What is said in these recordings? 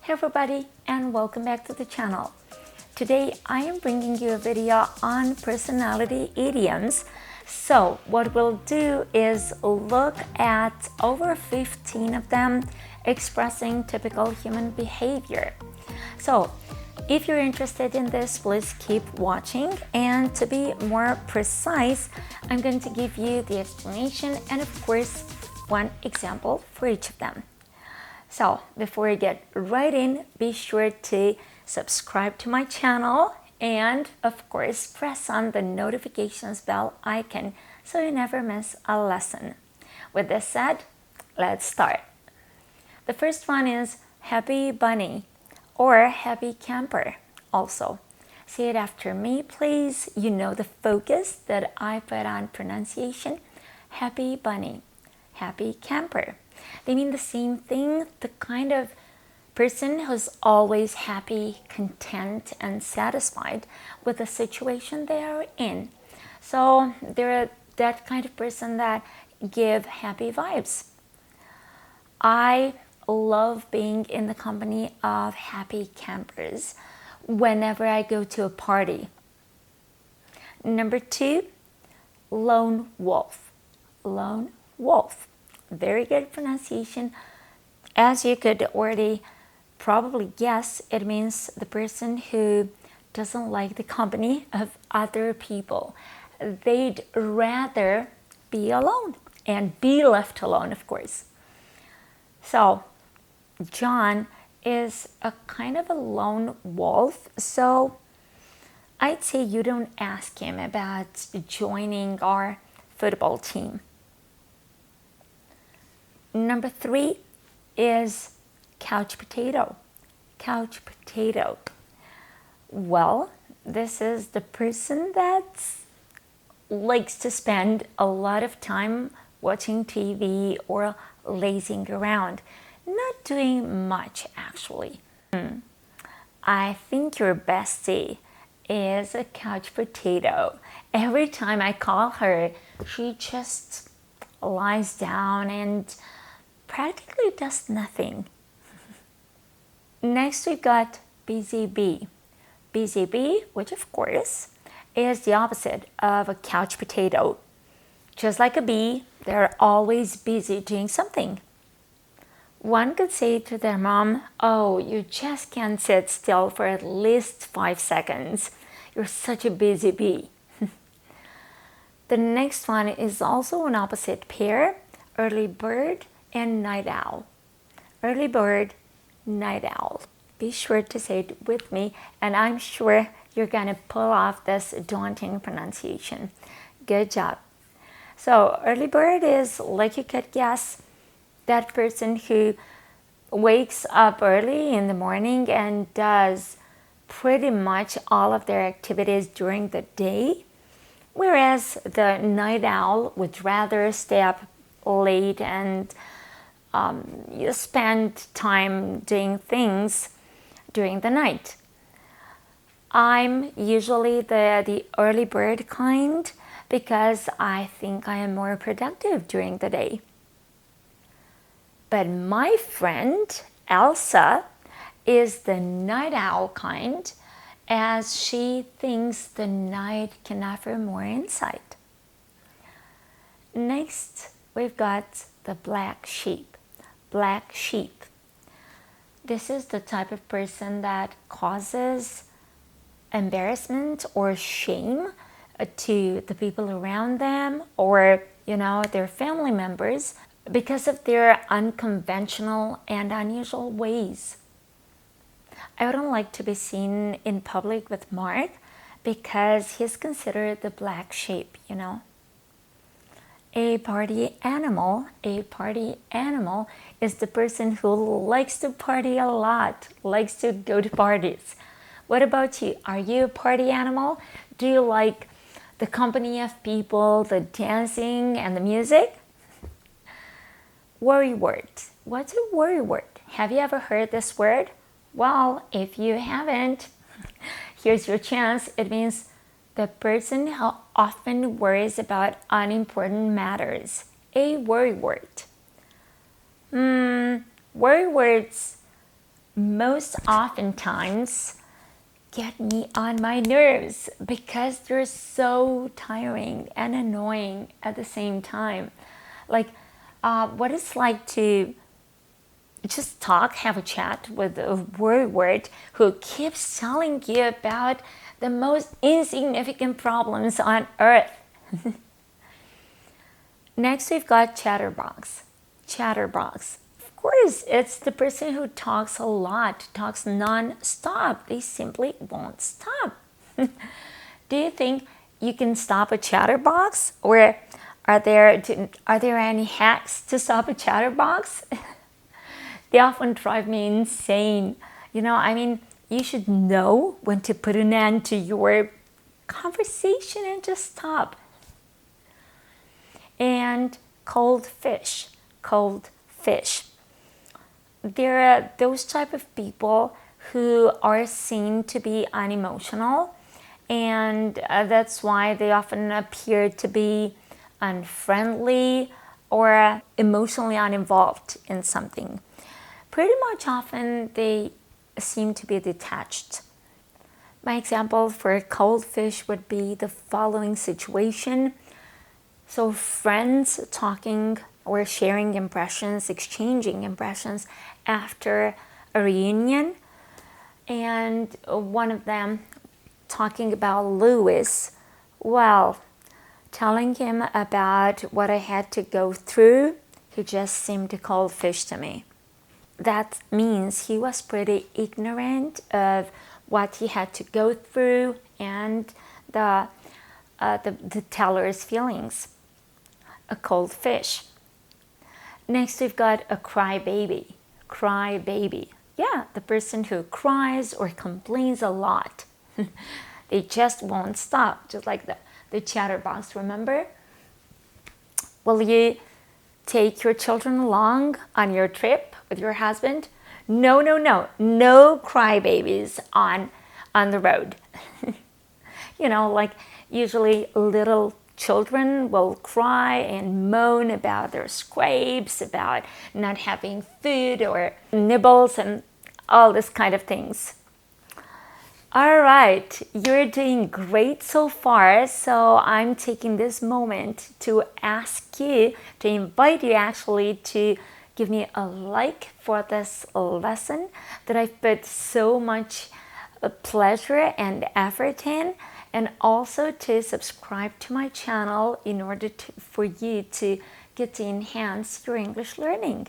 Hey everybody, and welcome back to the channel. Today I am bringing you a video on personality idioms. So what we'll do is look at over 15 of them expressing typical human behavior. So if you're interested in this, please keep watching, and to be more precise, I'm going to give you the explanation and of course one example for each of them. So before we get right in, be sure to subscribe to my channel and of course press on the notifications bell icon so you never miss a lesson. With this said, let's start. The first one is happy bunny or happy camper. Also, say it after me please. You know the focus that I put on pronunciation. Happy bunny, happy camper. They mean the same thing, the kind of person who's always happy, content, and satisfied with the situation they are in. So they're that kind of person that give happy vibes. I love being in the company of happy campers whenever I go to a party. Number 2, lone wolf. Lone wolf. Very good pronunciation. As you could already probably guess, it means the person who doesn't like the company of other people. They'd rather be alone and be left alone, of course. So John is a kind of a lone wolf, so I'd say you don't ask him about joining our football team. Number 3 is couch potato. Couch potato. Well, this is the person that likes to spend a lot of time watching TV or lazing around, not doing much actually. I think your bestie is a couch potato. Every time I call her, she just lies down and practically does nothing. Next we've got busy bee. Busy bee, which of course is the opposite of a couch potato. Just like a bee, they're always busy doing something. One could say to their mom, "Oh, you just can't sit still for at least 5 seconds. You're such a busy bee." The next one is also an opposite pair, early bird and night owl. Early bird, night owl. Be sure to say it with me, and I'm sure you're gonna pull off this daunting pronunciation. Good job. So early bird is, like you could guess, that person who wakes up early in the morning and does pretty much all of their activities during the day, whereas the night owl would rather stay up late and you spend time doing things during the night. I'm usually the early bird kind because I think I am more productive during the day. But my friend Elsa is the night owl kind, as she thinks the night can offer more insight. Next, we've got the black sheep. Black sheep. This is the type of person that causes embarrassment or shame to the people around them or, their family members because of their unconventional and unusual ways. I don't like to be seen in public with Mark because he's considered the black sheep, A party animal is the person who likes to party a lot, likes to go to parties. What about you? Are you a party animal? Do you like the company of people, the dancing and the music? Worry word. What's a worry word? Have you ever heard this word? Well, if you haven't, here's your chance. It means the person who often worries about unimportant matters. A worry word. Worry words most oftentimes get me on my nerves because they're so tiring and annoying at the same time. Like what it's like to just talk, have a chat with a word who keeps telling you about the most insignificant problems on earth. Next, we've got CHATTERBOX. CHATTERBOX. Of course, it's the person who talks a lot, talks non-stop. They simply won't stop. Do you think you can stop a chatterbox? Or are there any hacks to stop a chatterbox? They often drive me insane. You know, I mean, you should know when to put an end to your conversation and just stop. And cold fish. Cold fish. There are those type of people who are seen to be unemotional, and that's why they often appear to be unfriendly or emotionally uninvolved in something. Pretty much often they seem to be detached. My example for a cold fish would be the following situation. So friends talking or sharing impressions, exchanging impressions after a reunion, and one of them talking about Lewis, well, telling him about what I had to go through, he just seemed a cold fish to me. That means he was pretty ignorant of what he had to go through and the teller's feelings. A cold fish. Next, we've got a crybaby. Crybaby. Yeah, the person who cries or complains a lot. They just won't stop, just like the chatterbox, remember? Will you take your children along on your trip with your husband? No, no, no. No crybabies on the road. You know, like usually little children will cry and moan about their scrapes, about not having food or nibbles and all this kind of things. All right, you're doing great so far. So I'm taking this moment to ask you, to invite you actually to give me a like for this lesson that I've put so much pleasure and effort in, and also to subscribe to my channel in order for you to get to enhance your English learning.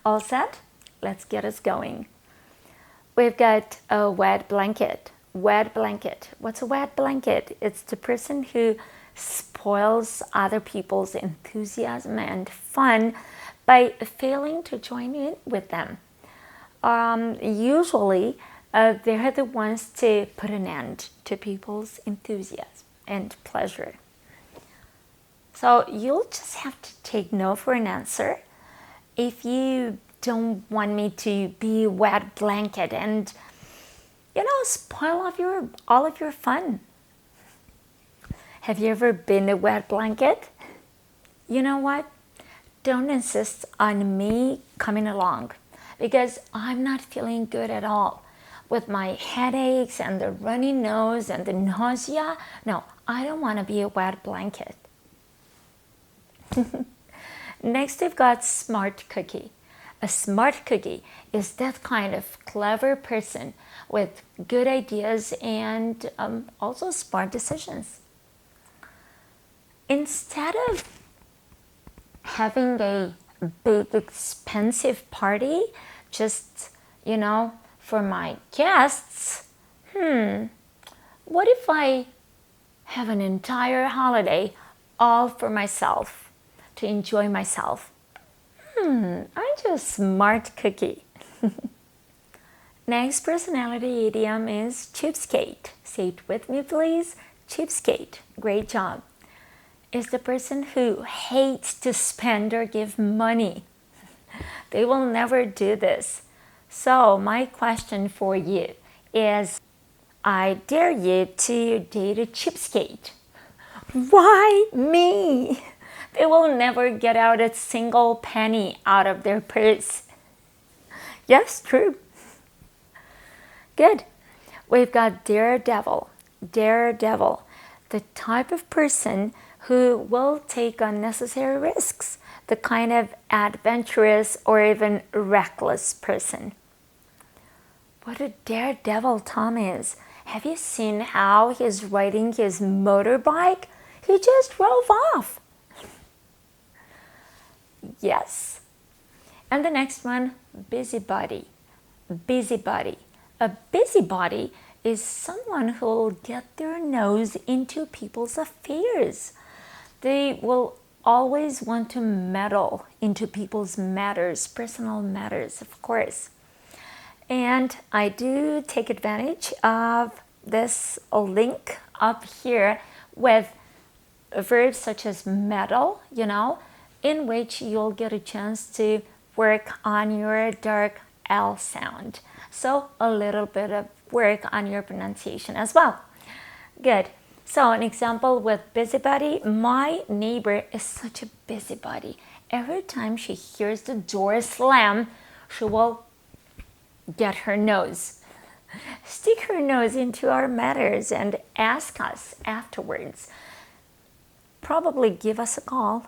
All set? Let's get us going. We've got a wet blanket. Wet blanket. What's a wet blanket? It's the person who spoils other people's enthusiasm and fun by failing to join in with them. Usually, they're the ones to put an end to people's enthusiasm and pleasure. So you'll just have to take no for an answer. If you don't want me to be a wet blanket and, you know, spoil all of your fun. Have you ever been a wet blanket? You know what? Don't insist on me coming along, because I'm not feeling good at all. With my headaches and the runny nose and the nausea, no, I don't want to be a wet blanket. Next, we've got smart cookie. A smart cookie is that kind of clever person with good ideas and also smart decisions. Instead of having a big expensive party just, you know, for my guests, what if I have an entire holiday all for myself, to enjoy myself? I'm just smart cookie. Next personality idiom is cheapskate. Say it with me, please. Cheapskate. Great job. Is the person who hates to spend or give money. They will never do this. So my question for you is, I dare you to date a cheapskate. Why me? They will never get out a single penny out of their purse. Yes, true. Good. We've got daredevil. Daredevil, the type of person who will take unnecessary risks, the kind of adventurous or even reckless person. What a daredevil Tom is. Have you seen how he's riding his motorbike? He just drove off. Yes. And the next one, busybody. Busybody. A busybody is someone who will get their nose into people's affairs. They will always want to meddle into people's matters, personal matters, of course. And I do take advantage of this link up here with verbs such as meddle, in which you'll get a chance to work on your dark L sound. So a little bit of work on your pronunciation as well. Good. So an example with busybody. My neighbor is such a busybody. Every time she hears the door slam, she will get her nose, stick her nose into our matters and ask us afterwards. Probably give us a call.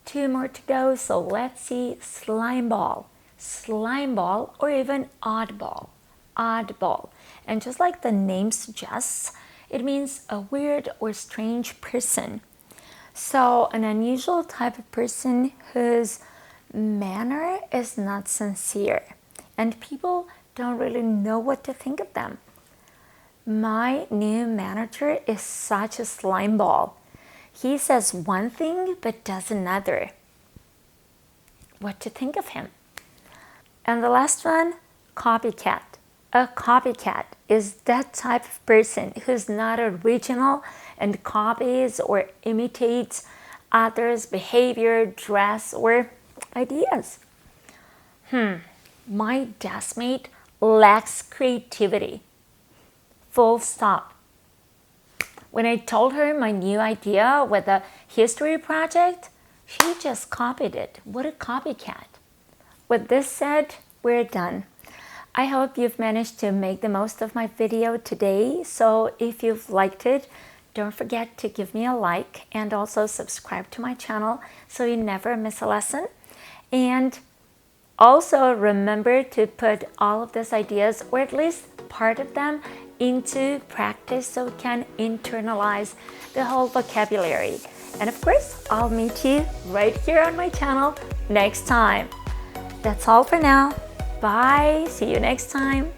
2 more to go, so let's see slimeball. Slimeball or even oddball. Oddball. And just like the name suggests, it means a weird or strange person. So an unusual type of person whose manner is not sincere and people don't really know what to think of them. My new manager is such a slimeball. He says one thing but does another. What to think of him? And the last one, copycat. A copycat is that type of person who's not original and copies or imitates others' behavior, dress, or ideas. My deskmate lacks creativity. Full stop. When I told her my new idea with a history project, she just copied it. What a copycat. With this said, we're done. I hope you've managed to make the most of my video today. So if you've liked it, don't forget to give me a like and also subscribe to my channel so you never miss a lesson. And also remember to put all of these ideas, or at least part of them, into practice so you can internalize the whole vocabulary. And of course, I'll meet you right here on my channel next time. That's all for now. Bye. See you next time.